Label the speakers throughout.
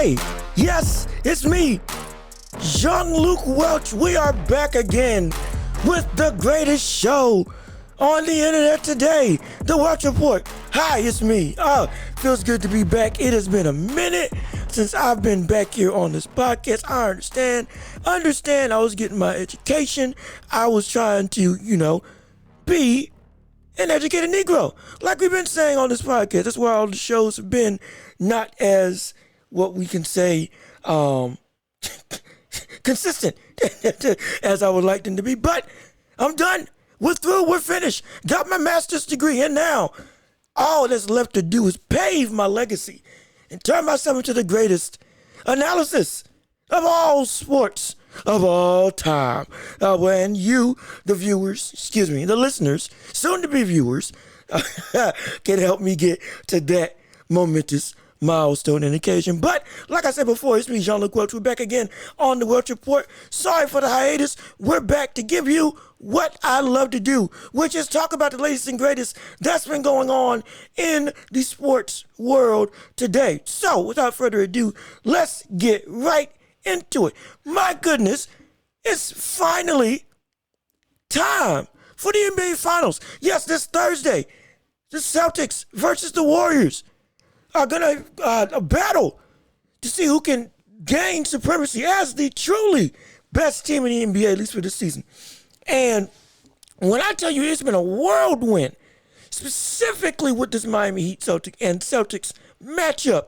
Speaker 1: Hey, yes, it's me, Jean-Luc Welch. We are back again with the greatest show on the internet today, The Welch Report. Hi, it's me. Feels good to be back. It has been a minute since I've been back here on this podcast. I understand I was getting my education. I was trying to, be an educated Negro. Like we've been saying on this podcast. That's why all the shows have been not as, what we can say, consistent as I would like them to be. But I'm done. We're through. We're finished. Got my master's degree. And now all that's left to do is pave my legacy and turn myself into the greatest analysis of all sports of all time. When you, the listeners, soon to be viewers, can help me get to that momentous milestone and occasion. But like I said before, it's me, Jean-Luc Welch. We're back again on the Welch Report. Sorry for the hiatus. We're back to give you what I love to do, which is talk about the latest and greatest that's been going on in the sports world today. So without further ado, let's get right into it. My goodness, it's finally time for the NBA Finals. Yes, this Thursday, the Celtics versus the Warriors are going to battle to see who can gain supremacy as the truly best team in the NBA, at least for this season. And when I tell you it's been a whirlwind, specifically with this Miami Heat Celtics matchup,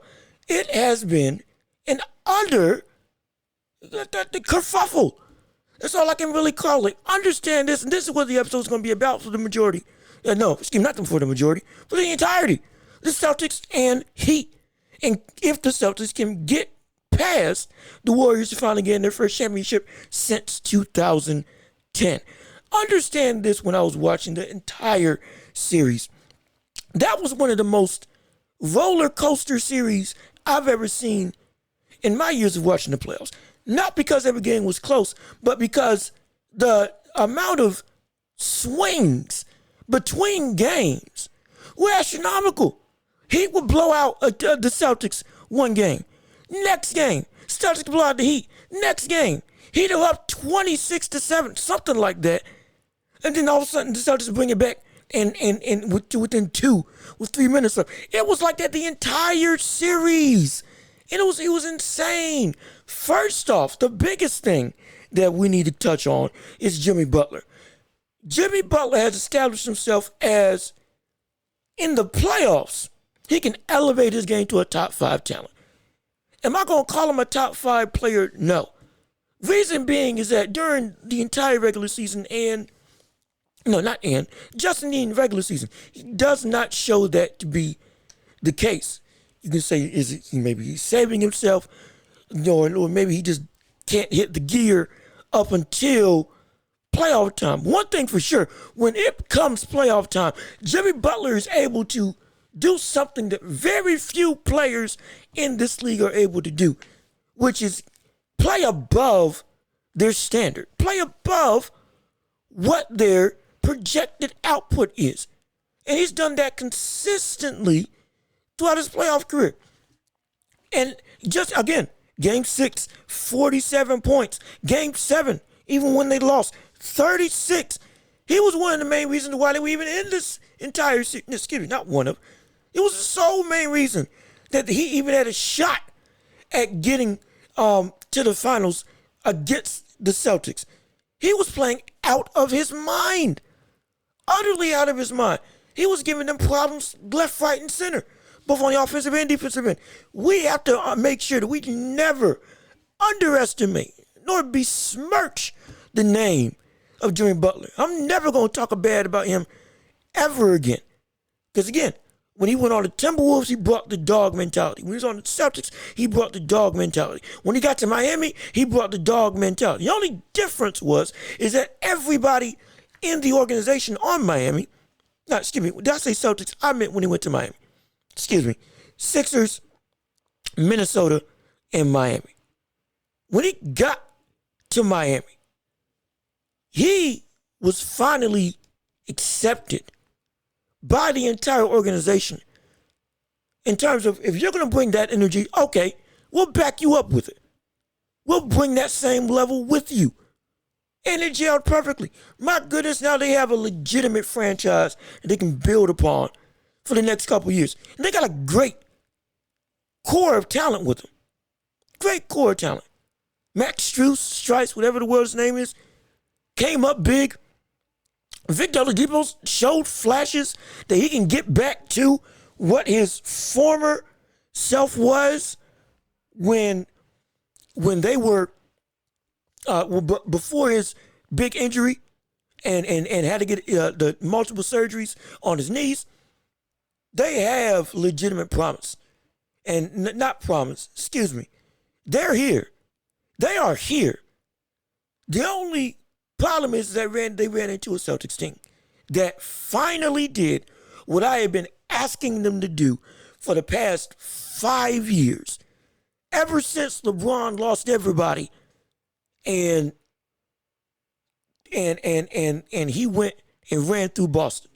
Speaker 1: it has been an utter the kerfuffle. That's all I can really call it. Understand this, and this is what the episode is going to be about for the majority. Not for the majority, for the entirety. The Celtics and Heat. And if the Celtics can get past the Warriors to finally get in their first championship since 2010. Understand this when I was watching the entire series. That was one of the most roller coaster series I've ever seen in my years of watching the playoffs. Not because every game was close, but because the amount of swings between games were astronomical. Heat would blow out the Celtics one game. Next game, Celtics blow out the Heat. Next game, Heat are up 26-7, something like that. And then all of a sudden, the Celtics bring it back and within 3 minutes left. It was like that the entire series. And it was insane. First off, the biggest thing that we need to touch on is Jimmy Butler. Jimmy Butler has established himself as, in the playoffs, he can elevate his game to a top 5 talent. Am I going to call him a top 5 player? No. Reason being is that during the entire regular season just in the regular season, he does not show that to be the case. You can say, maybe he's saving himself, or maybe he just can't hit the gear up until playoff time. One thing for sure, when it comes playoff time, Jimmy Butler is able to do something that very few players in this league are able to do, which is play above their standard, play above what their projected output is. And he's done that consistently throughout his playoff career. And just, again, Game 6, 47 points. Game 7, even when they lost, 36. He was one of the main reasons why they were even in this entire series. Excuse me, not one of. It was the sole main reason that he even had a shot at getting to the finals against the Celtics. He was playing out of his mind. Utterly out of his mind. He was giving them problems left, right, and center, both on the offensive and defensive end. We have to make sure that we never underestimate nor besmirch the name of Jimmy Butler. I'm never going to talk bad about him ever again. Because again, when he went on the Timberwolves, he brought the dog mentality. When he was on the Celtics, he brought the dog mentality. When he got to Miami, he brought the dog mentality. The only difference is that everybody in the organization on Miami, did I say Celtics? I meant when he went to Miami. Sixers, Minnesota, and Miami. When he got to Miami, he was finally accepted by the entire organization in terms of, if you're going to bring that energy, okay, We'll back you up with it. We'll bring that same level with you. And it gelled perfectly. My goodness, now they have a legitimate franchise that they can build upon for the next couple years. And they got a great core of talent with them. Great core of talent. Max Strus, whatever the world's name is, came up big. Victor Oladipo showed flashes that he can get back to what his former self was when they were before his big injury and had to get the multiple surgeries on his knees. They have legitimate promise. And not promise, excuse me. They're here. They are here. The only problem is that they ran into a Celtics team that finally did what I have been asking them to do for the past 5 years. Ever since LeBron lost everybody and he went and ran through Boston.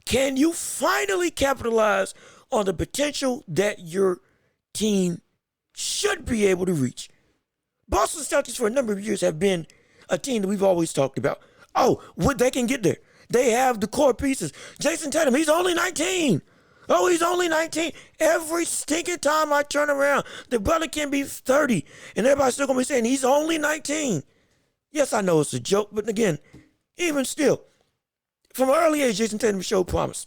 Speaker 1: Can you finally capitalize on the potential that your team should be able to reach? Boston Celtics for a number of years have been a team that we've always talked about. Oh, what they can get there. They have the core pieces. Jason Tatum, he's only 19. Oh, he's only 19. Every stinking time I turn around, the brother can be 30. And everybody's still going to be saying he's only 19. Yes, I know it's a joke, but again, even still, from an early age, Jason Tatum showed promise.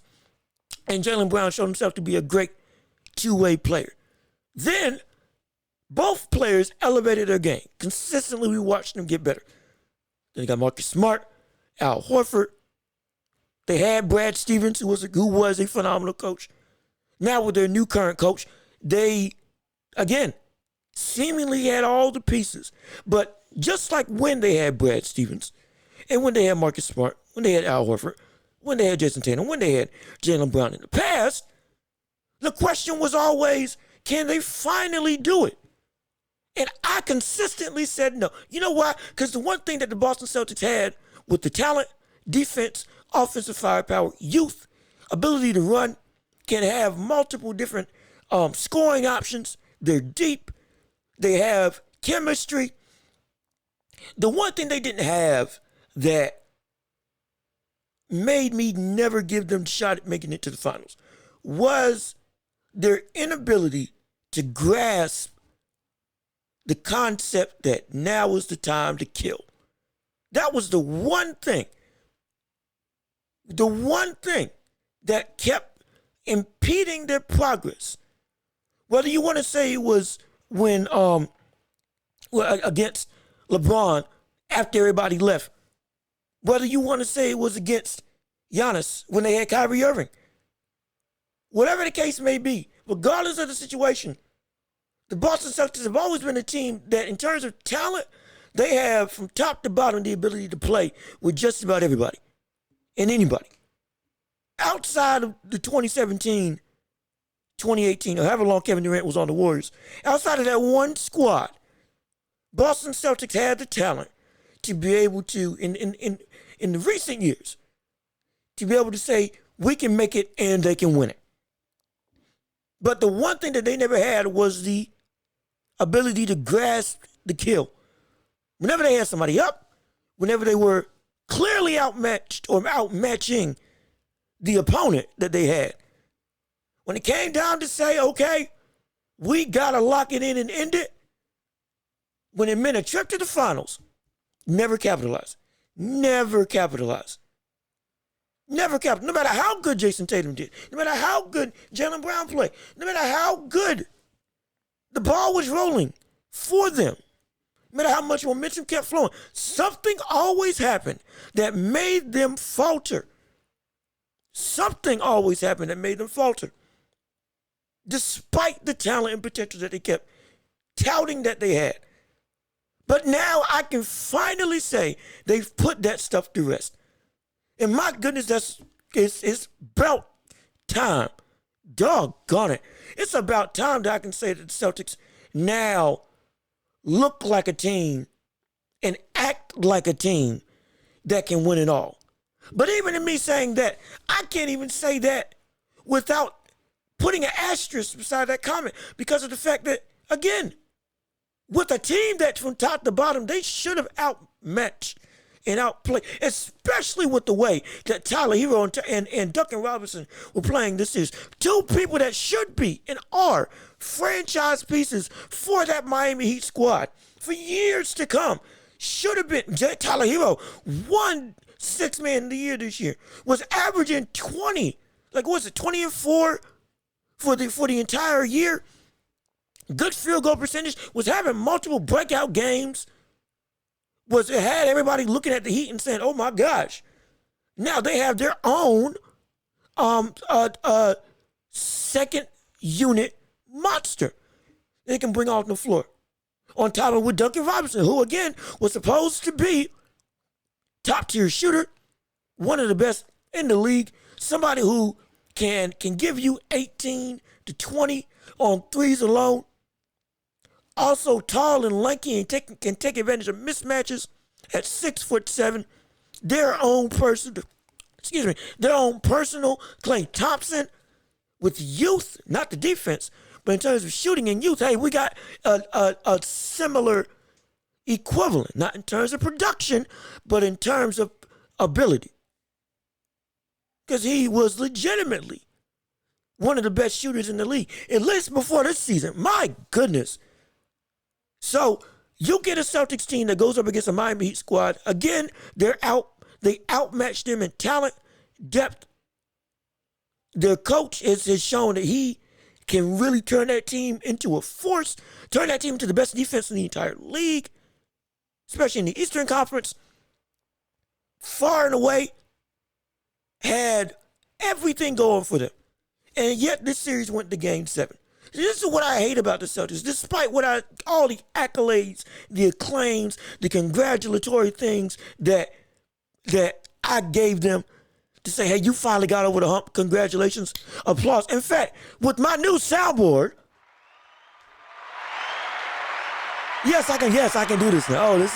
Speaker 1: And Jaylen Brown showed himself to be a great two-way player. Then, both players elevated their game. Consistently, we watched them get better. Then they got Marcus Smart, Al Horford. They had Brad Stevens, who was a phenomenal coach. Now with their new current coach, they, again, seemingly had all the pieces. But just like when they had Brad Stevens, and when they had Marcus Smart, when they had Al Horford, when they had Jason Tatum, when they had Jaylen Brown in the past, the question was always, can they finally do it? And I consistently said no. You know why? Because the one thing that the Boston Celtics had with the talent, defense, offensive firepower, youth, ability to run, can have multiple different scoring options. They're deep. They have chemistry. The one thing they didn't have that made me never give them a shot at making it to the finals was their inability to grasp the concept that now is the time to kill. That was the one thing that kept impeding their progress. Whether you want to say it was when against LeBron after everybody left, whether you want to say it was against Giannis when they had Kyrie Irving, whatever the case may be, regardless of the situation, the Boston Celtics have always been a team that, in terms of talent, they have from top to bottom the ability to play with just about everybody and anybody. Outside of the 2017, 2018, or however long Kevin Durant was on the Warriors, outside of that one squad, Boston Celtics had the talent to be able to, in the recent years, to be able to say, we can make it and they can win it. But the one thing that they never had was the ability to grasp the kill. Whenever they had somebody up, whenever they were clearly outmatched or outmatching the opponent that they had, when it came down to say, okay, we got to lock it in and end it, when it meant a trip to the finals, never capitalized. Never capitalized. Never capitalized. No matter how good Jason Tatum did, no matter how good Jaylen Brown played, no matter how good the ball was rolling for them, no matter how much momentum kept flowing, something always happened that made them falter. Something always happened that made them falter. Despite the talent and potential that they kept touting that they had. But now I can finally say they've put that stuff to rest. And my goodness, it's about time. Doggone it. It's about time that I can say that the Celtics now look like a team and act like a team that can win it all. But even in me saying that, I can't even say that without putting an asterisk beside that comment because of the fact that, again, with a team that from top to bottom, they should have outmatched and outplayed, especially with the way that Tyler Hero and Duncan Robinson were playing this series. Two people that should be and are franchise pieces for that Miami Heat squad for years to come. Should have been. Tyler Hero won Sixth Man of the Year this year, was averaging 20, like what was it, 20 and 4 for the entire year. Good field goal percentage, was having multiple breakout games. It had everybody looking at the Heat and saying, "Oh my gosh!" Now they have their own second unit monster they can bring off the floor. On top of with Duncan Robinson, who again was supposed to be top tier shooter, one of the best in the league, somebody who can give you 18 to 20 on threes alone. Also tall and lanky and can take advantage of mismatches at 6'7". Their own personal Klay Thompson with youth, not the defense, but in terms of shooting and youth. Hey, we got a similar equivalent, not in terms of production, but in terms of ability. Because he was legitimately one of the best shooters in the league, at least before this season. My goodness. So you get a Celtics team that goes up against a Miami Heat squad. Again, they outmatched them in talent, depth. Their coach has shown that he can really turn that team into a force, turn that team into the best defense in the entire league, especially in the Eastern Conference. Far and away, had everything going for them. And yet this series went to Game 7. This is what I hate about the Celtics. Despite all the accolades, the acclaims, the congratulatory things that I gave them to say, hey, you finally got over the hump. Congratulations. Applause. In fact, with my new soundboard, yes, I can do this now. Oh, this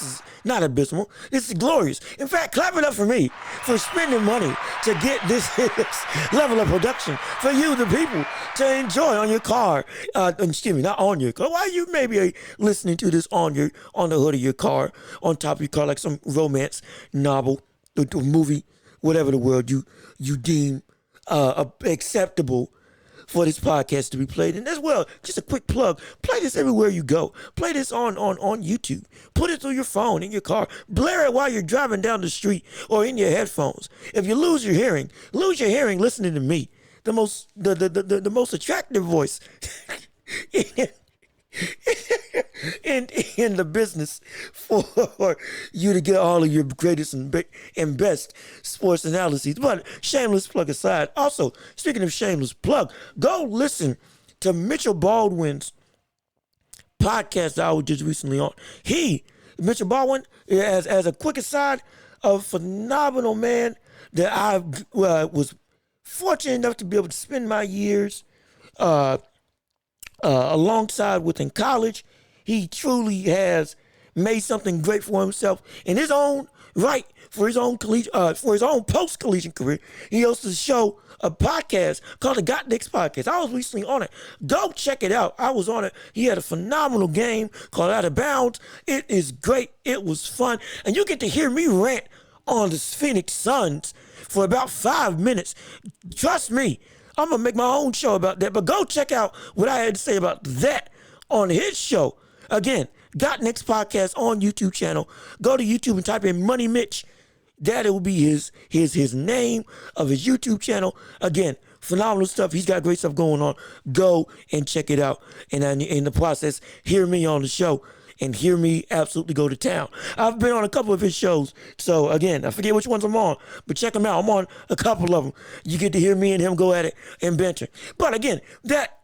Speaker 1: is not abysmal. This is glorious. In fact, clap it up for me for spending money to get this level of production for you, the people, to enjoy on your car. Excuse me, not on your car. Why you maybe listening to this on the hood of your car, on top of your car, like some romance novel, or movie, whatever the word you deem acceptable for this podcast to be played. And as well, just a quick plug, play this everywhere you go. Play this on YouTube. Put it through your phone, in your car. Blare it while you're driving down the street or in your headphones. If you lose your hearing listening to me, the most attractive voice in the business for you to get all of your greatest and best sports analyses. But shameless plug aside, also, speaking of shameless plug, go listen to Mitchell Baldwin's podcast that I was just recently on. Mitchell Baldwin, as a quick aside, a phenomenal man that I was fortunate enough to be able to spend my years alongside with in college. He truly has made something great for himself in his own right, for his own post-collegiate career. He hosts a podcast called the Got Knicks Podcast. I was recently on it. Go check it out. I was on it. He had a phenomenal game called Out of Bounds. It is great. It was fun. And you get to hear me rant on the Phoenix Suns for about 5 minutes. Trust me, I'm going to make my own show about that. But go check out what I had to say about that on his show. Again, Got Knicks Podcast on YouTube channel. Go to YouTube and type in Money Mitch. That will be his name of his YouTube channel. Again, phenomenal stuff. He's got great stuff going on. Go and check it out. And in the process, hear me on the show and hear me absolutely go to town. I've been on a couple of his shows. So again, I forget which ones I'm on, but check them out. I'm on a couple of them. You get to hear me and him go at it and banter. But again, that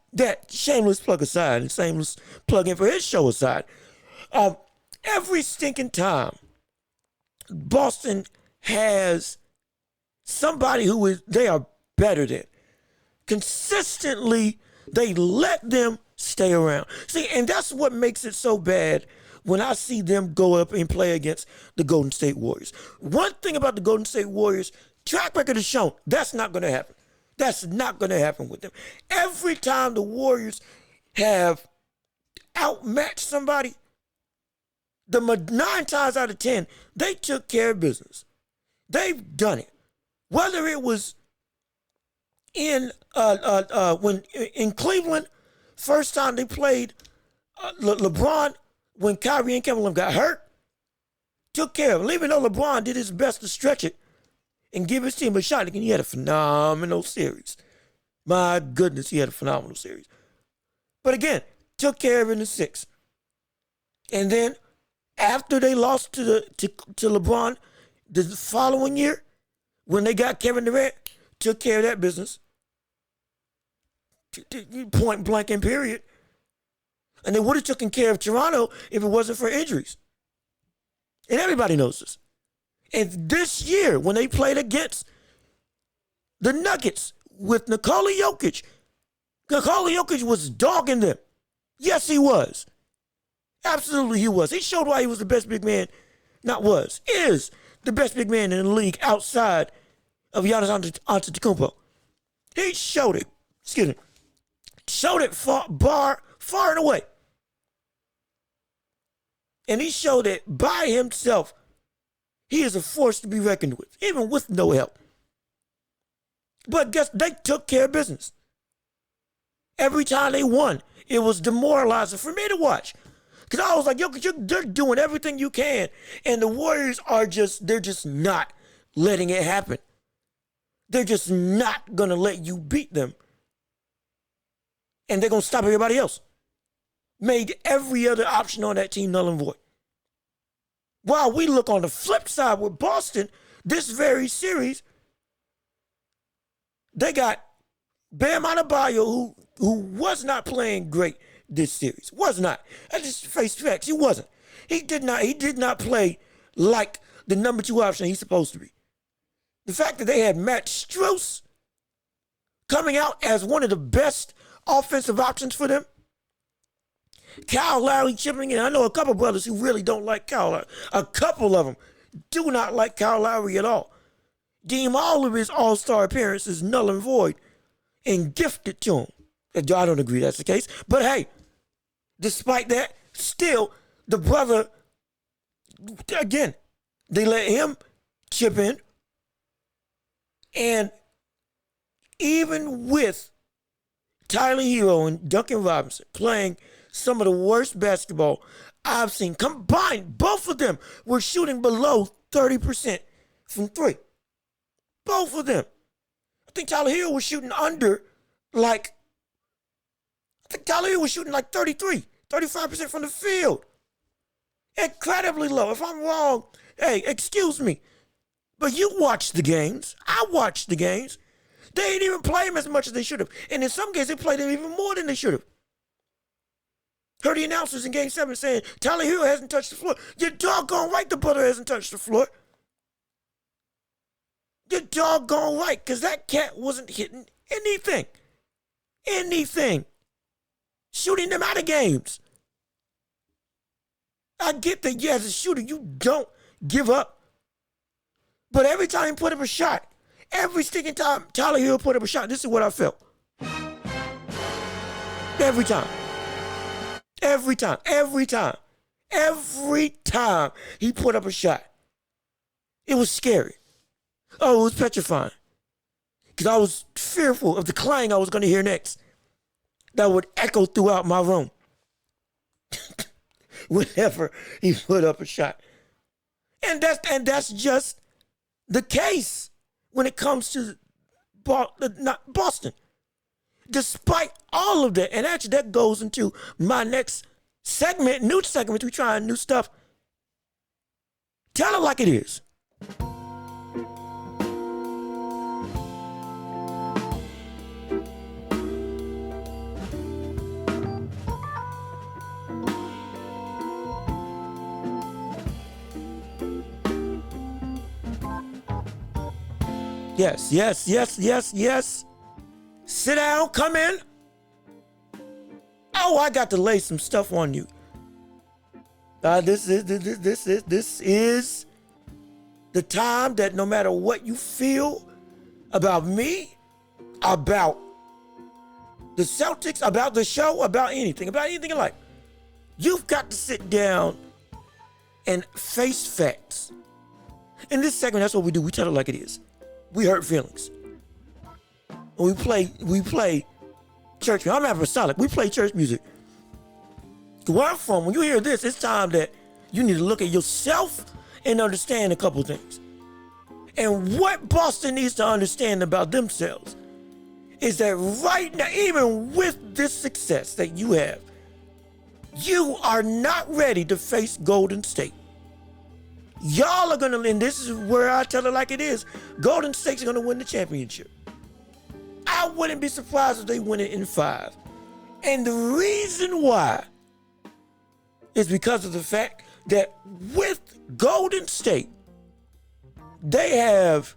Speaker 1: shameless plug aside and shameless plug in for his show aside, every stinking time Boston has somebody they are better than, consistently they let them stay around. See, and that's what makes it so bad when I see them go up and play against the Golden State Warriors. One thing about the Golden State Warriors, track record has shown that's not going to happen. That's not going to happen with them. Every time the Warriors have outmatch somebody, 9 times out of 10, they took care of business. They've done it. Whether it was in Cleveland, first time they played LeBron, when Kyrie and Kevin Love got hurt, took care of it. Even though LeBron did his best to stretch it and give his team a shot, and he had a phenomenal series. My goodness, he had a phenomenal series. But again, took care of it in the 6. And then after they lost to LeBron the following year, when they got Kevin Durant, took care of that business. Point blank and period. And they would have taken care of Toronto if it wasn't for injuries. And everybody knows this. And this year, when they played against the Nuggets with Nikola Jokic was dogging them. Yes, he was. Absolutely, he was. He showed why he was the best big man. Is the best big man in the league outside of Giannis Antetokounmpo. He showed it. Showed it far and away. And he showed that by himself, he is a force to be reckoned with, even with no help. But guess they took care of business. Every time they won, it was demoralizing for me to watch. Because I was like, yo, they're doing everything you can. And the Warriors they're just not letting it happen. They're just not going to let you beat them. And they're going to stop everybody else. Made every other option on that team null and void. While we look on the flip side with Boston, this very series, they got Bam Adebayo, who was not playing great this series. Was not. I just face facts. He wasn't. He did not play like the number 2 option he's supposed to be. The fact that they had Matt Strus coming out as one of the best offensive options for them. Kyle Lowry chipping in. I know a couple brothers who really don't like Kyle Lowry. A couple of them do not like Kyle Lowry at all. Deem all of his all-star appearances null and void and gifted to him. I don't agree that's the case. But hey, despite that, still, the brother, again, they let him chip in. And even with Tyler Hero and Duncan Robinson playing some of the worst basketball I've seen combined, both of them were shooting below 30% from 3. Both of them. I think Tyler Hero was shooting like 33, 35% from the field. Incredibly low. If I'm wrong, hey, excuse me. But you watched the games. I watched the games. They didn't even play him as much as they should have. And in some cases, they played him even more than they should have. Heard the announcers in Game 7 saying, Tyler Hero hasn't touched the floor. You're doggone right the brother hasn't touched the floor. You're doggone right, because that cat wasn't hitting anything. Anything. Shooting them out of games. I get that, yeah, as a shooter, you don't give up. But every time he put up a shot, every sticking time Tyler Hero put up a shot, this is what I felt. Every time. Every time. Every time. Every time he put up a shot. It was scary. Oh, it was petrifying. Because I was fearful of the clang I was going to hear next. That would echo throughout my room. Whenever he put up a shot. And that's just the case when it comes to Boston. Despite all of that, and actually that goes into my next segment, new segment, we trying new stuff. Tell it like it is. Yes. Sit down, come in. Oh, I got to lay some stuff on you. This is the time that no matter what you feel about me, about the Celtics, about the show, about anything in life, You've got to sit down and face facts. In this segment, that's what we do. We tell it like it is. We hurt feelings. We play church music. I'm apostolic. We play church music. Where I'm from, when you hear this, it's time that you need to look at yourself and understand a couple things. And what Boston needs to understand about themselves is that right now, even with this success that you have, you are not ready to face Golden State. Y'all are going to, and this is where I tell it like it is, Golden State's going to win the championship. I wouldn't be surprised if they win it in 5. And the reason why is because of the fact that with Golden State, they have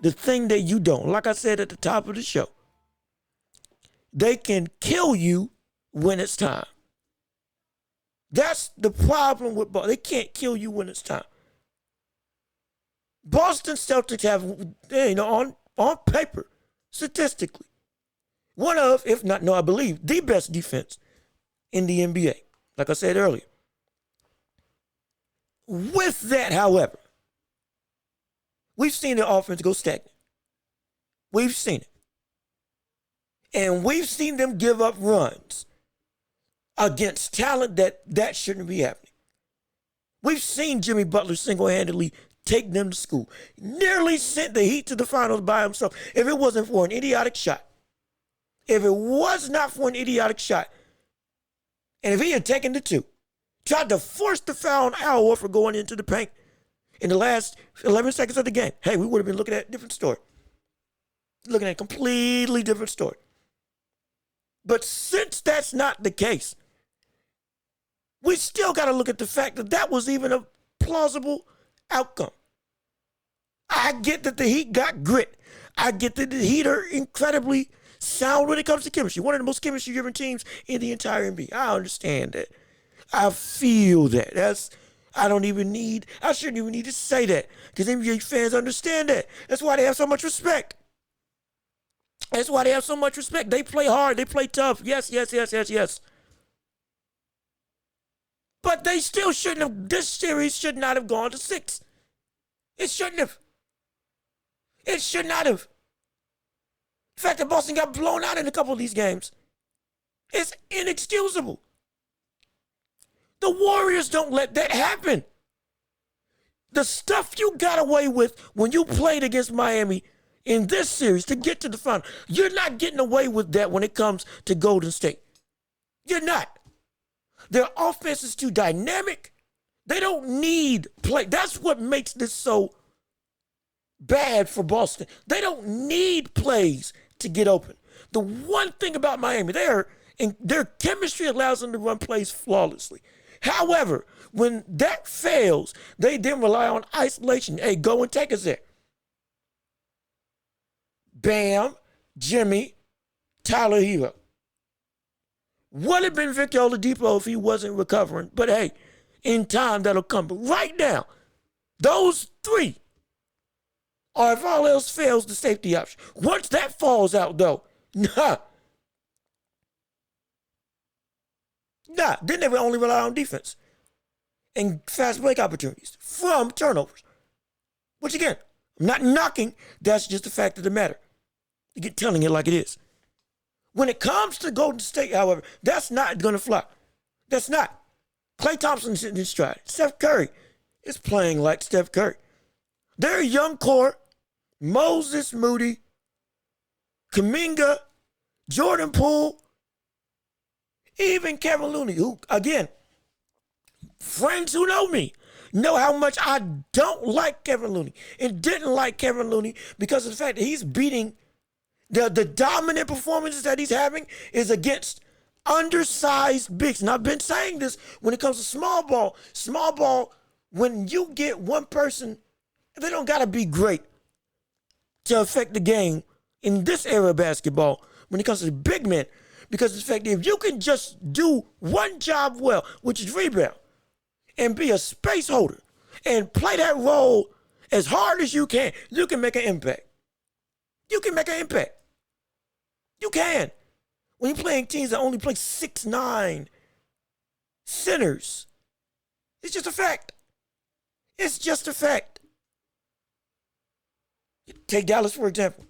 Speaker 1: the thing that you don't. Like I said at the top of the show, they can kill you when it's time. That's the problem with Boston. They can't kill you when it's time. Boston Celtics have, on paper, statistically, one of, if not, no, I believe, the best defense in the NBA. Like I said earlier. With that, however, we've seen the offense go stagnant. We've seen it. And we've seen them give up runs against talent that shouldn't be happening. We've seen Jimmy Butler single-handedly take them to school. Nearly sent the Heat to the finals by himself. If it wasn't for an idiotic shot. If it was not for an idiotic shot. And if he had taken the 2, tried to force the foul on Al Horford going into the paint in the last 11 seconds of the game, hey, we would have been looking at a different story. Looking at a completely different story. But since that's not the case, we still got to look at the fact that that was even a plausible outcome. I get that the Heat got grit. I get that the Heat are incredibly sound when it comes to chemistry. One of the most chemistry-driven teams in the entire NBA. I understand that. I feel that. I shouldn't even need to say that because NBA fans understand that. That's why they have so much respect. That's why they have so much respect. They play hard. They play tough. Yes. But they still shouldn't have. This series should not have gone to 6. It shouldn't have. It should not have. The fact that Boston got blown out in a couple of these games is inexcusable. The Warriors don't let that happen. The stuff you got away with when you played against Miami in this series to get to the final, you're not getting away with that when it comes to Golden State. You're not. Their offense is too dynamic. They don't need play. That's what makes this so bad for Boston. They don't need plays to get open. The one thing about Miami, their chemistry allows them to run plays flawlessly. However, when that fails, they then rely on isolation. Hey, go and take us there. Bam, Jimmy, Tyler Hero. Would have been Victor Oladipo if he wasn't recovering. But hey, in time, that'll come. But right now, those 3 are, if all else fails, the safety option. Once that falls out, though, then they will only rely on defense and fast break opportunities from turnovers. Which, again, I'm not knocking. That's just the fact of the matter. You get telling it like it is. When it comes to Golden State, however, that's not going to fly. That's not. Klay Thompson's in his stride. Steph Curry is playing like Steph Curry. Their young core, Moses Moody, Kuminga, Jordan Poole, even Kevin Looney, who, again, friends who know me know how much I don't like Kevin Looney and didn't like Kevin Looney because of the fact that he's beating the dominant performances that he's having is against undersized bigs. And I've been saying this when it comes to small ball, when you get one person, they don't got to be great to affect the game in this era of basketball when it comes to the big men. Because of the fact that if you can just do one job well, which is rebound, and be a space holder, and play that role as hard as you can make an impact. You can make an impact. You can. When you're playing teams that only play 6'9", centers. It's just a fact. It's just a fact. Take Dallas, for example.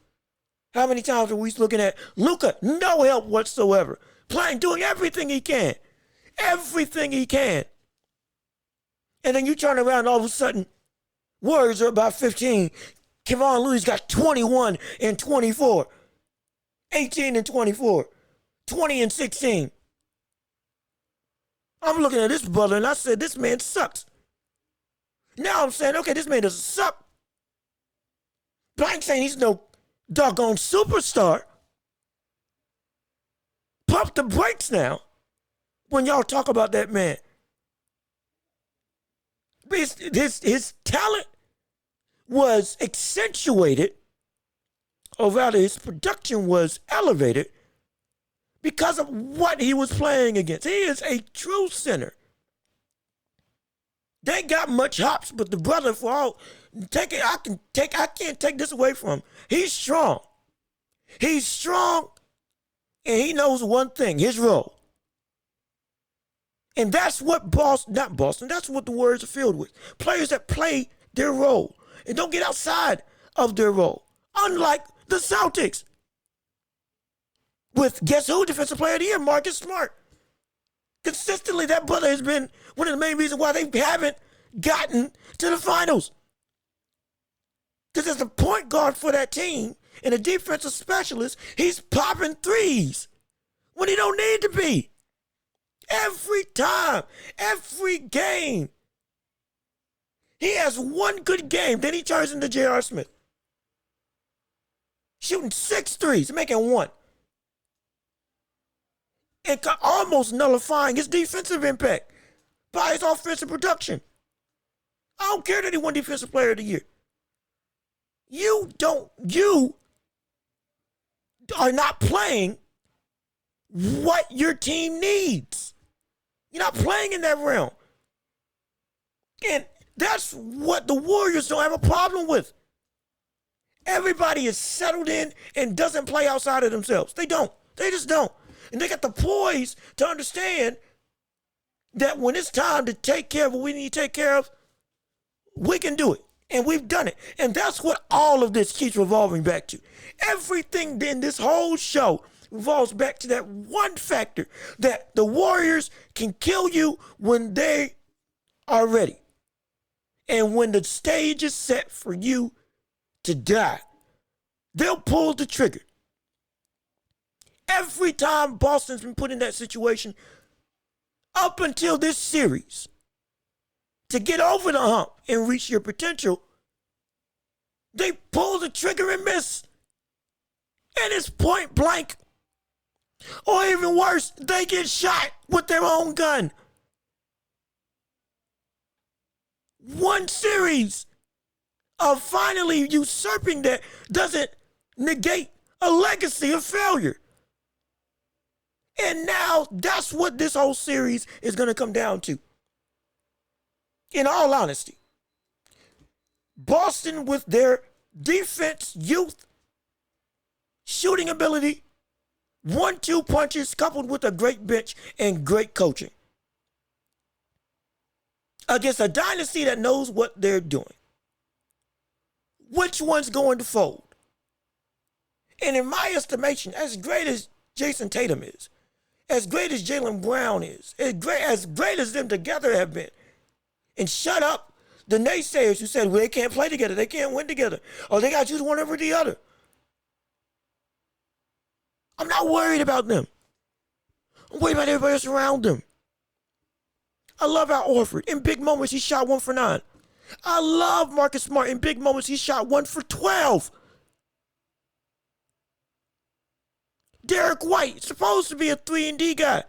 Speaker 1: How many times are we looking at Luka? No help whatsoever. Playing, doing everything he can. Everything he can. And then you turn around and all of a sudden, Warriors are about 15. Kevon Looney's got 21 and 24. 18 and 24. 20 and 16. I'm looking at this brother and I said, this man sucks. Now I'm saying, okay, this man doesn't suck. But I ain't saying he's no doggone superstar. Pump the brakes now when y'all talk about that man. His talent was accentuated, or rather his production was elevated because of what he was playing against. He is a true center. They ain't got much hops, but the brother, for all take it, I can't take this away from him. He's strong. He's strong, and he knows one thing, his role. And that's what that's what the Warriors are filled with. Players that play their role and don't get outside of their role. Unlike the Celtics. With, guess who, Defensive Player of the Year, Marcus Smart. Consistently, that brother has been one of the main reasons why they haven't gotten to the finals. Because as the point guard for that team and a defensive specialist, he's popping threes when he don't need to be. Every time, every game. He has one good game, then he turns into J.R. Smith. Shooting 6 threes, making 1. And almost nullifying his defensive impact by his offensive production. I don't care that he won Defensive Player of the Year. You are not playing what your team needs. You're not playing in that realm. And that's what the Warriors don't have a problem with. Everybody is settled in and doesn't play outside of themselves. They don't. They just don't. And they got the poise to understand that when it's time to take care of what we need to take care of, we can do it. And we've done it. And that's what all of this keeps revolving back to. Everything in this whole show revolves back to that one factor, that the Warriors can kill you when they are ready. And when the stage is set for you to die, they'll pull the trigger. Every time Boston's been put in that situation up until this series, to get over the hump and reach your potential, they pull the trigger and miss. And it's point blank. Or even worse, they get shot with their own gun. One series of finally usurping that doesn't negate a legacy of failure. And now that's what this whole series is going to come down to. In all honesty, Boston, with their defense, youth, shooting ability, 1-2 punches coupled with a great bench and great coaching, against a dynasty that knows what they're doing. Which one's going to fold? And in my estimation, as great as Jason Tatum is, as great as Jaylen Brown is, as great as them together have been, and shut up the naysayers who said, well, they can't play together, they can't win together, or they got to choose one over the other. I'm not worried about them. I'm worried about everybody else around them. I love Al Horford. In big moments, he shot 1 for 9. I love Marcus Smart. In big moments, he shot 1 for 12. Derek White, supposed to be a 3-and-D guy.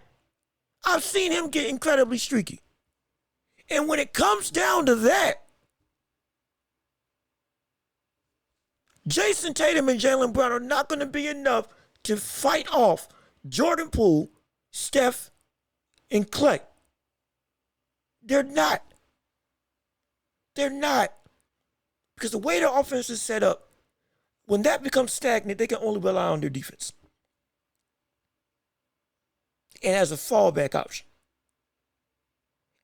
Speaker 1: I've seen him get incredibly streaky. And when it comes down to that, Jason Tatum and Jaylen Brown are not going to be enough to fight off Jordan Poole, Steph, and Clay. They're not. They're not. Because the way their offense is set up, when that becomes stagnant, they can only rely on their defense. And as a fallback option.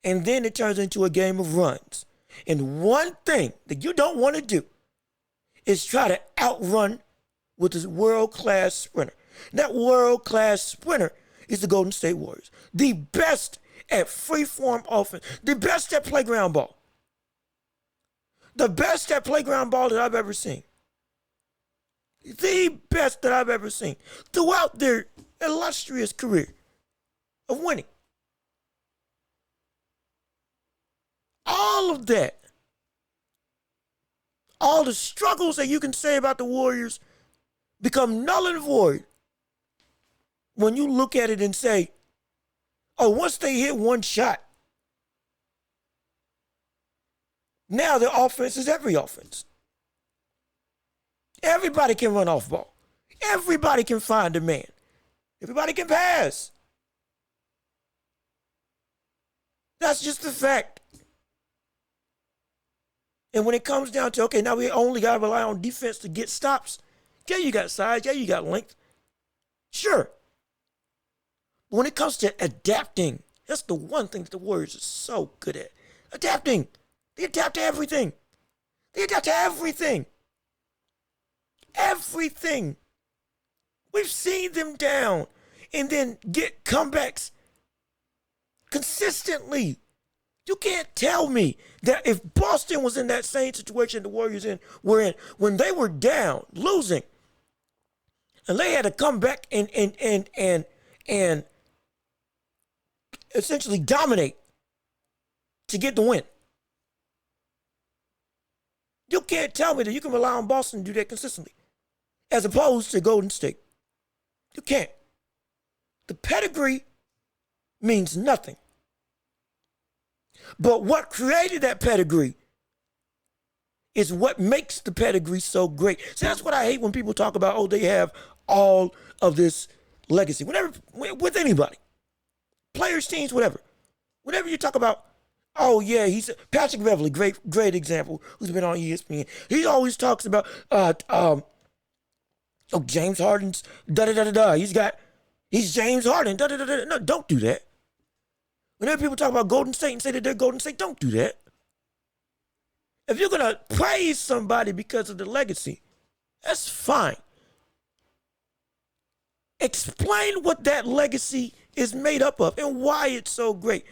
Speaker 1: And then it turns into a game of runs. And one thing that you don't want to do is try to outrun with this world-class sprinter. And that world-class sprinter is the Golden State Warriors. The best at free-form offense. The best at playground ball. The best at playground ball that I've ever seen. The best that I've ever seen throughout their illustrious career of winning. All of that, all the struggles that you can say about the Warriors become null and void when you look at it and say, oh, once they hit one shot, now their offense is every offense. Everybody can run off ball. Everybody can find a man. Everybody can pass. That's just the fact. And when it comes down to, okay, now we only got to rely on defense to get stops. Yeah, you got size. Yeah, you got length. Sure. But when it comes to adapting, that's the one thing that the Warriors are so good at. Adapting. They adapt to everything. They adapt to everything. Everything. We've seen them down and then get comebacks consistently. You can't tell me that if Boston was in that same situation the Warriors were in, when they were down, losing, and they had to come back and essentially dominate to get the win. You can't tell me that you can rely on Boston to do that consistently, as opposed to Golden State. You can't. The pedigree means nothing. But what created that pedigree is what makes the pedigree so great. So that's what I hate when people talk about, oh, they have all of this legacy. Whenever, with anybody, players, teams, whatever. Whenever you talk about, oh yeah, he's Patrick Beverley, great example, who's been on ESPN. He always talks about, James Harden's da-da-da-da-da. He's James Harden, da-da-da-da. No, don't do that. Whenever people talk about Golden State and say that they're Golden State, don't do that. If you're going to praise somebody because of the legacy, that's fine. Explain what that legacy is made up of and why it's so great.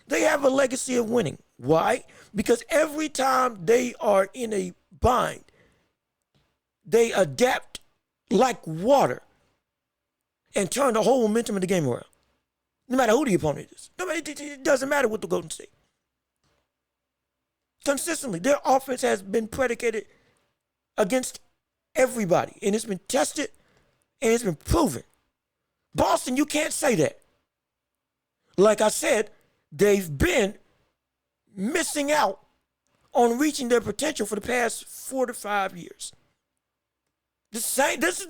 Speaker 1: They have a legacy of winning. Why? Because every time they are in a bind, they adapt like water and turn the whole momentum of the game around. No matter who the opponent is. It doesn't matter with the Golden State. Consistently, their offense has been predicated against everybody. And it's been tested and it's been proven. Boston, you can't say that. Like I said, they've been missing out on reaching their potential for the past 4 to 5 years. This is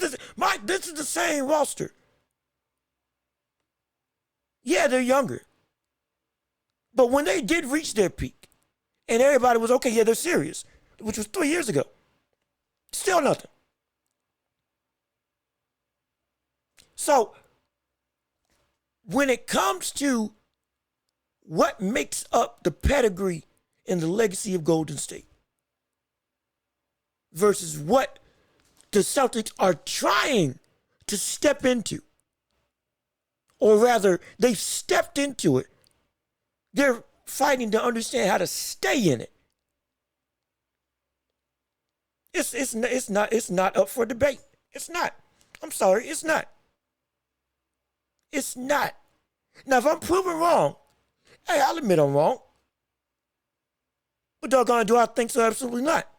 Speaker 1: the same roster. Yeah, they're younger. But when they did reach their peak, and everybody was, okay, yeah, they're serious, which was 3 years ago, still nothing. So, when it comes to what makes up the pedigree and the legacy of Golden State versus what the Celtics are trying to step into, or rather, they've stepped into it. They're fighting to understand how to stay in it. It's not up for debate. It's not. I'm sorry, it's not. It's not. Now, if I'm proven wrong, hey, I'll admit I'm wrong. But doggone, do I think so? Absolutely not.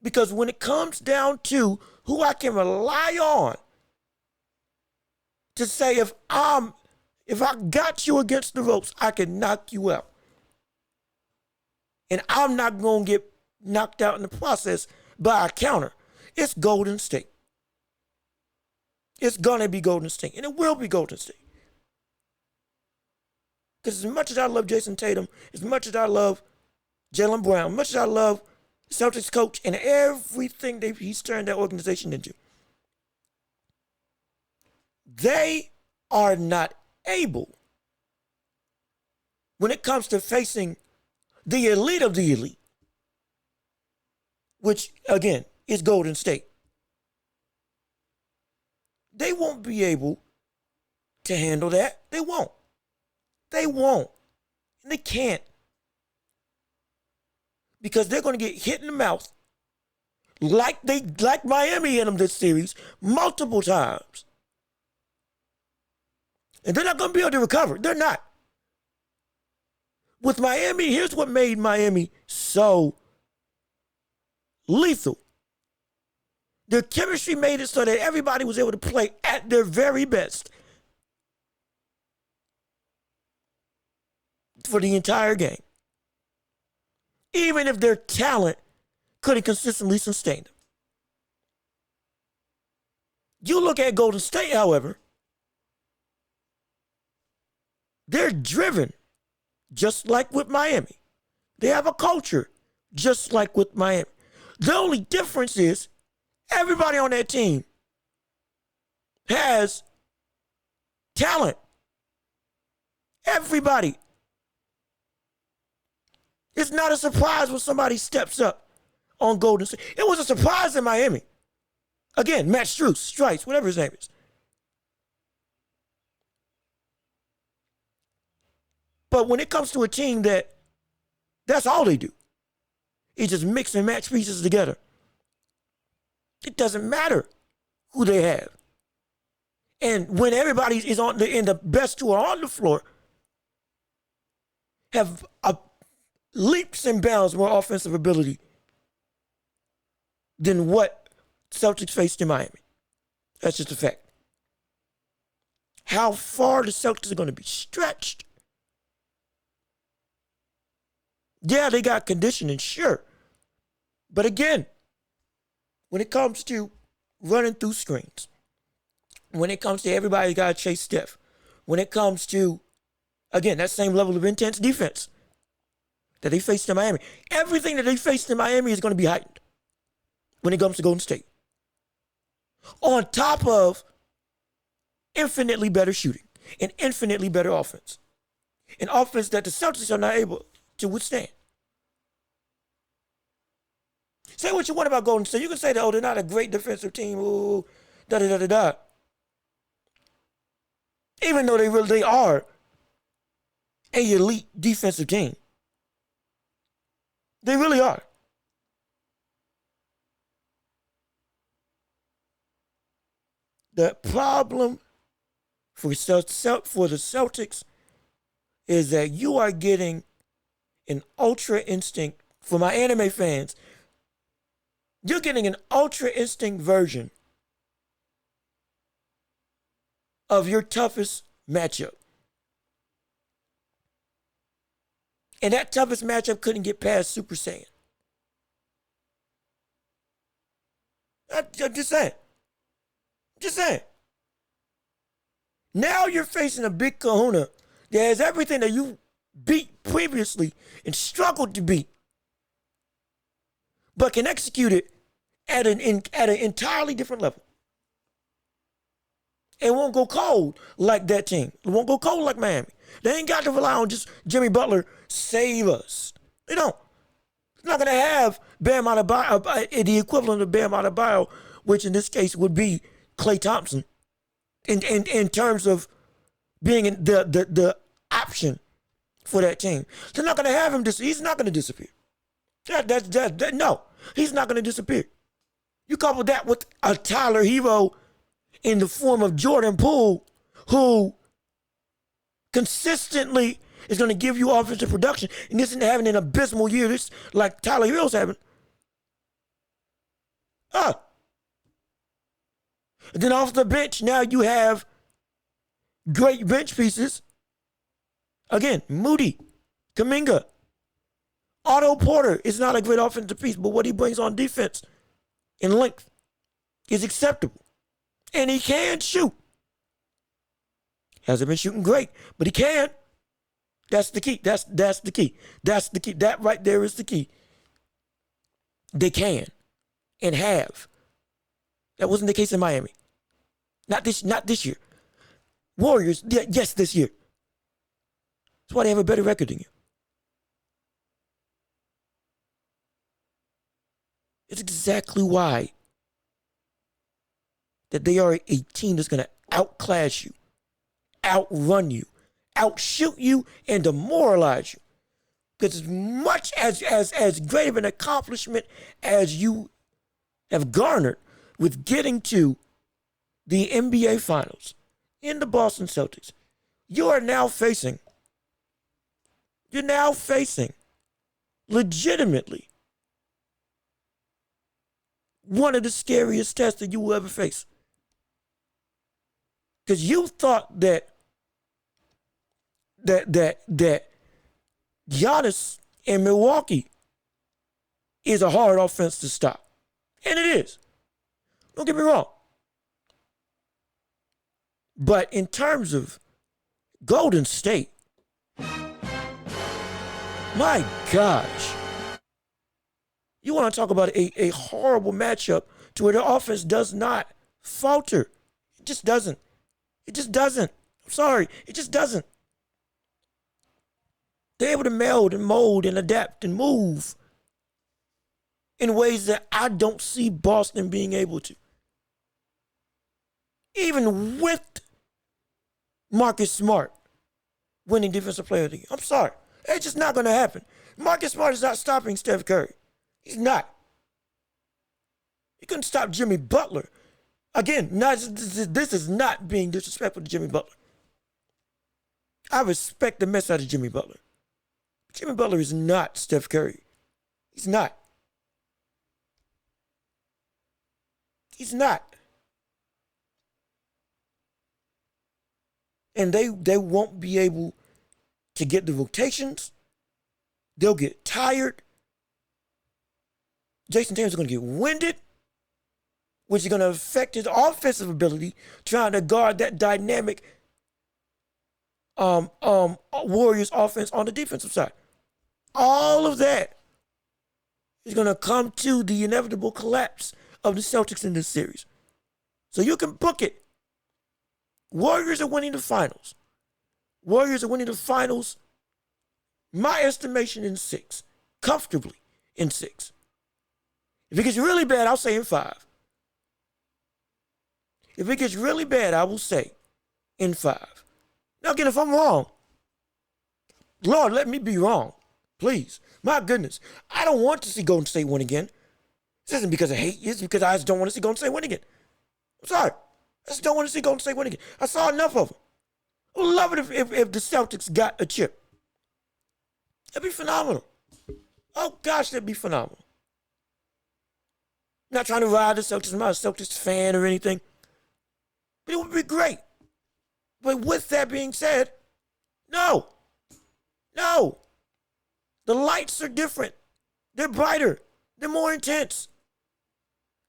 Speaker 1: Because when it comes down to who I can rely on to say if I got you against the ropes, I can knock you out. And I'm not going to get knocked out in the process by a counter. It's Golden State. It's going to be Golden State. And it will be Golden State. Because as much as I love Jason Tatum, as much as I love Jaylen Brown, as much as I love the Celtics coach and everything he's turned that organization into, they are not able when it comes to facing the elite of the elite, which, again, is Golden State, they won't be able to handle that. They won't. They won't. And they can't. Because they're going to get hit in the mouth like Miami hit them this series multiple times. And they're not going to be able to recover. They're not. With Miami, here's what made Miami so lethal. Their chemistry made it so that everybody was able to play at their very best for the entire game. Even if their talent couldn't consistently sustain them. You look at Golden State, however, they're driven just like with Miami. They have a culture just like with Miami. The only difference is everybody on that team has talent. Everybody. It's not a surprise when somebody steps up on Golden State. It was a surprise in Miami. Again, Matt Strus, whatever his name is. But when it comes to a team that's all they do, is just mix and match pieces together. It doesn't matter who they have. And when everybody is on the best two are on the floor, have leaps and bounds more offensive ability than what Celtics faced in Miami. That's just a fact. How far the Celtics are going to be stretched. Yeah, they got conditioning, sure. But again, when it comes to running through screens, when it comes to everybody got to chase Steph, when it comes to, again, that same level of intense defense that they faced in Miami, everything that they faced in Miami is going to be heightened when it comes to Golden State. On top of infinitely better shooting and infinitely better offense. An offense that the Celtics are not able to withstand. Say what you want about Golden State. You can say that, oh, they're not a great defensive team. Ooh, da-da-da-da-da. Even though they are an elite defensive team. They really are. The problem for the Celtics is that you are getting an ultra instinct, for my anime fans, you're getting an ultra instinct version of your toughest matchup. And that toughest matchup couldn't get past Super Saiyan. I'm just saying. Just saying. Now you're facing a big kahuna that has everything that you beat previously and struggled to beat, but can execute it at an entirely different level. It won't go cold like that team. It won't go cold like Miami. They ain't got to rely on just Jimmy Butler save us. They don't. They're not going to have Bam Adebayo, the equivalent of Bam Adebayo, which in this case would be Klay Thompson, in terms of being the option for that team. They're not going to have him. He's not going to disappear. No, he's not going to disappear. You couple that with a Tyler Hero in the form of Jordan Poole, who consistently is going to give you offensive production and isn't having an abysmal year this like Tyler Hero's having. And then off the bench, now you have great bench pieces. Again, Moody, Kuminga, Otto Porter is not a great offensive piece, but what he brings on defense in length is acceptable. And he can shoot. Hasn't been shooting great, but he can. That's the key. That's the key. That's the key. That right there is the key. They can and have. That wasn't the case in Miami. Not this year. Warriors, yes, this year. That's why they have a better record than you. It's exactly why that they are a team that's going to outclass you, outrun you, outshoot you, and demoralize you. Because as much as great of an accomplishment as you have garnered with getting to the NBA Finals in the Boston Celtics, you're now facing legitimately one of the scariest tests that you will ever face. Because you thought that Giannis in Milwaukee is a hard offense to stop. And it is. Don't get me wrong. But in terms of Golden State, my gosh. You want to talk about a horrible matchup to where the offense does not falter. It just doesn't. It just doesn't. I'm sorry. It just doesn't. They're able to meld and mold and adapt and move in ways that I don't see Boston being able to. Even with Marcus Smart winning Defensive Player of the Year. I'm sorry. It's just not going to happen. Marcus Smart is not stopping Steph Curry. He's not. He couldn't stop Jimmy Butler. Again, this is not being disrespectful to Jimmy Butler. I respect the mess out of Jimmy Butler. Jimmy Butler is not Steph Curry. He's not. He's not. And they won't be able to get the rotations. They'll get tired. Jason Tatum's going to get winded, which is going to affect his offensive ability trying to guard that dynamic Warriors offense on the defensive side. All of that is going to come to the inevitable collapse of the Celtics in this series. So you can book it. Warriors are winning the finals. Warriors are winning the finals, my estimation, in 6. Comfortably in 6. If it gets really bad, I'll say in 5. If it gets really bad, I will say in 5. Now again, if I'm wrong, Lord, let me be wrong. Please. My goodness. I don't want to see Golden State win again. This isn't because of hate. It's because I just don't want to see Golden State win again. I'm sorry. I just don't want to see Golden State win again. I saw enough of them. I would love it if the Celtics got a chip. That'd be phenomenal. Oh, gosh, that'd be phenomenal. Not trying to ride the Celtics. I'm not a Celtics fan or anything. But it would be great. But with that being said, no. No. The lights are different. They're brighter. They're more intense.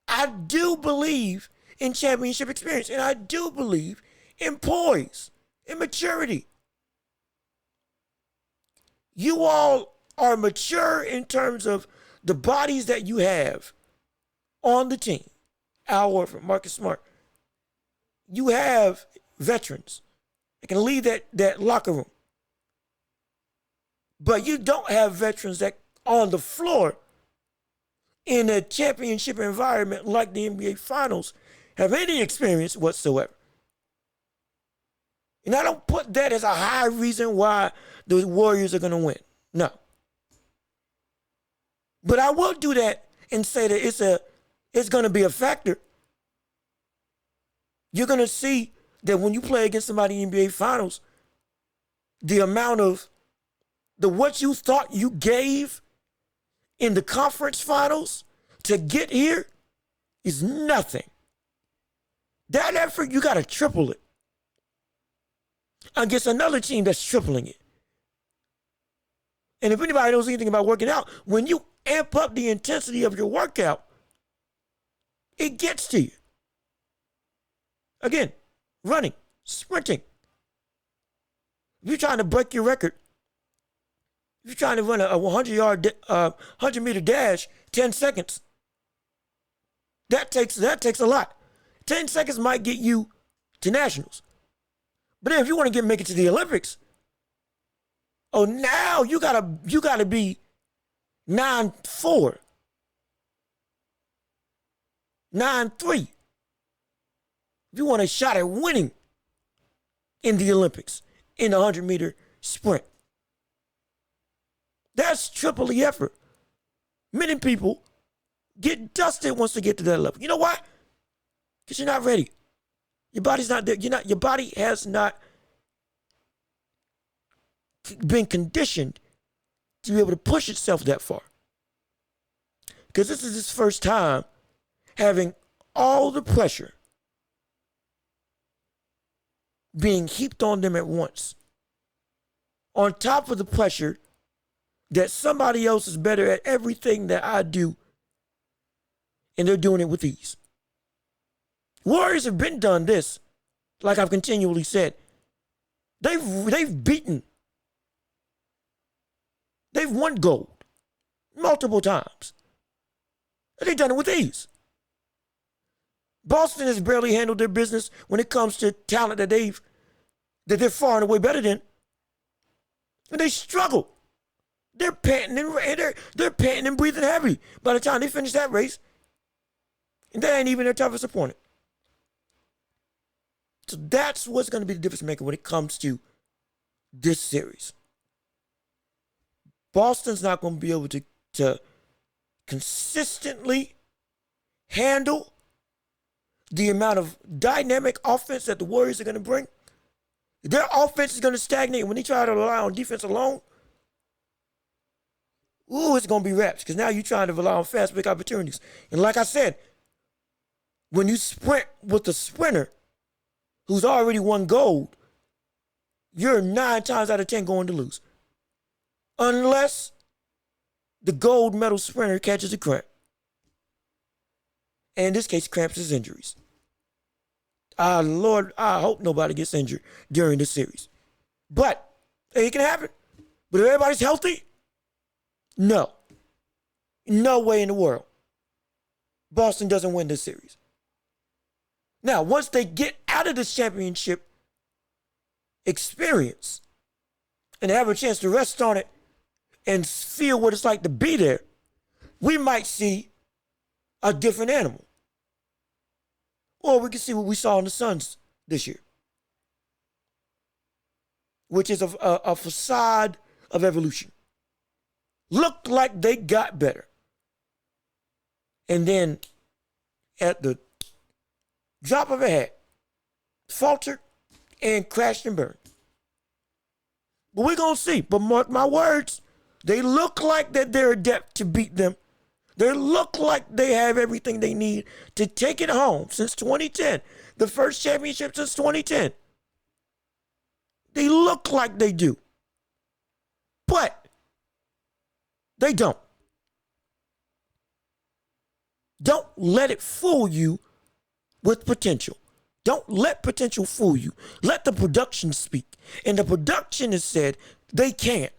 Speaker 1: I do believe in championship experience. And I do believe in poise, in maturity. You all are mature in terms of the bodies that you have on the team. Al Horford, Marcus Smart. You have veterans that can lead that locker room. But you don't have veterans that on the floor in a championship environment like the NBA Finals have any experience whatsoever. And I don't put that as a high reason why the Warriors are going to win. No. But I will do that and say that it's going to be a factor. You're going to see that when you play against somebody in the NBA Finals, the amount of what you thought you gave in the conference finals to get here is nothing. That effort, you got to triple it against another team that's tripling it. And if anybody knows anything about working out, when you amp up the intensity of your workout, it gets to you. Again, running, sprinting. If you're trying to break your record, if you're trying to run a 100-meter dash, 10 seconds, that takes a lot. 10 seconds might get you to nationals. But then if you want to make it to the Olympics, Oh, now you gotta be 9-4, 9-3. If you want a shot at winning in the Olympics in the 100-meter sprint. That's triple the effort. Many people get dusted once they get to that level. You know why? Because you're not ready. Your body's not there. Your body has not been conditioned to be able to push itself that far. Because this is his first time having all the pressure being heaped on them at once. On top of the pressure that somebody else is better at everything that I do, and they're doing it with ease. Warriors have been done this, like I've continually said. They've beaten. They've won gold multiple times. And they've done it with ease. Boston has barely handled their business when it comes to talent that they're far and away better than. And they struggle. They're panting and breathing heavy by the time they finish that race. And that ain't even their toughest opponent. So that's what's going to be the difference maker when it comes to this series. Boston's not going to be able to consistently handle the amount of dynamic offense that the Warriors are going to bring. Their offense is going to stagnate when they try to rely on defense alone. Ooh, it's going to be wraps because now you're trying to rely on fast break opportunities. And like I said, when you sprint with a sprinter who's already won gold, you're 9 times out of 10 going to lose. Unless the gold medal sprinter catches a cramp. And in this case, cramps is injuries. Lord, I hope nobody gets injured during this series. But it can happen. But if everybody's healthy, no. No way in the world. Boston doesn't win this series. Now, once they get out of this championship experience and have a chance to rest on it and feel what it's like to be there, we might see a different animal. Or we can see what we saw in the Suns this year, which is a facade of evolution. Looked like they got better. And then at the drop of a hat, faltered and crashed and burned. But we're going to see. But mark my words, they look like that they're adept to beat them. They look like they have everything they need to take it home since 2010. The first championship since 2010. They look like they do. But they don't. Don't let it fool you with potential. Don't let potential fool you. Let the production speak. And the production has said they can't.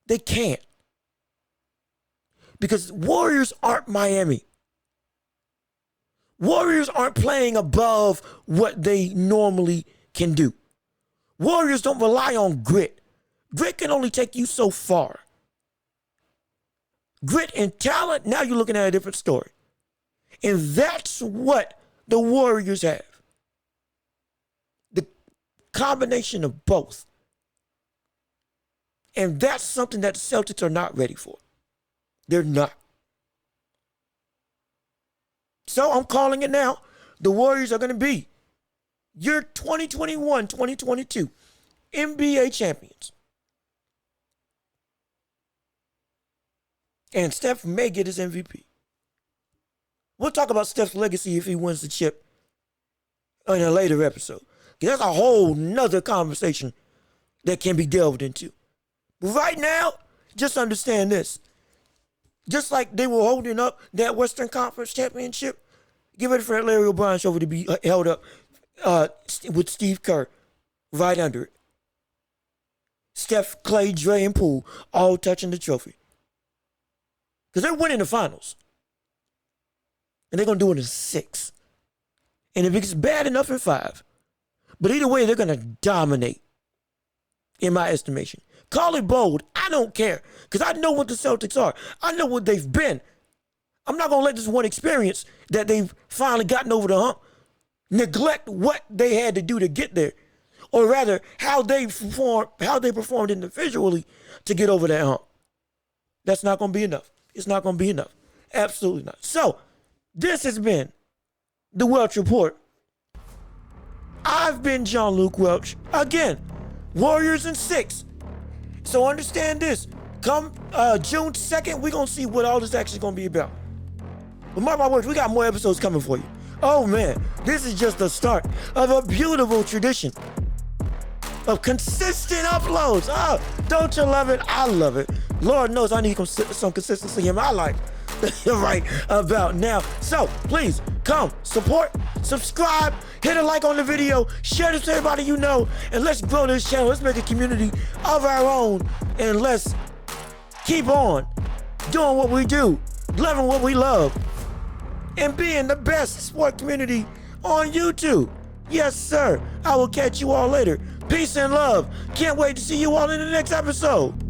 Speaker 1: They can't. Because Warriors aren't Miami. Warriors aren't playing above what they normally can do. Warriors don't rely on grit. Grit can only take you so far. Grit and talent, now you're looking at a different story. And that's what the Warriors have. The combination of both. And that's something that the Celtics are not ready for. They're not. So I'm calling it now. The Warriors are going to be your 2021-2022 NBA champions. And Steph may get his MVP. We'll talk about Steph's legacy if he wins the chip in a later episode. That's a whole nother conversation that can be delved into. But right now, just understand this. Just like they were holding up that Western Conference championship, get ready for that Larry O'Brien show to be held up with Steve Kerr right under it. Steph, Clay, Dre, and Poole all touching the trophy. Because they're winning the finals. And they're going to do it in 6. And if it's bad enough in 5. But either way, they're going to dominate in my estimation. Call it bold. I don't care because I know what the Celtics are. I know what they've been. I'm not going to let this one experience that they've finally gotten over the hump neglect what they had to do to get there, or rather how they performed individually to get over that hump. That's not going to be enough. It's not going to be enough. Absolutely not. So this has been the Welch Report. I've been John-Luke Welch. Again, Warriors in 6. So understand this. Come June 2nd, we're going to see what all this actually going to be about. But mark my words, we got more episodes coming for you. Oh man, this is just the start of a beautiful tradition of consistent uploads. Oh, don't you love it? I love it. Lord knows I need some consistency in my life right about now. So please come, support, subscribe, hit a like on the video, share this to everybody you know, and let's grow this channel. Let's make a community of our own, and let's keep on doing what we do, loving what we love, and being the best sport community on YouTube. Yes, sir. I will catch you all later. Peace and love. Can't wait to see you all in the next episode.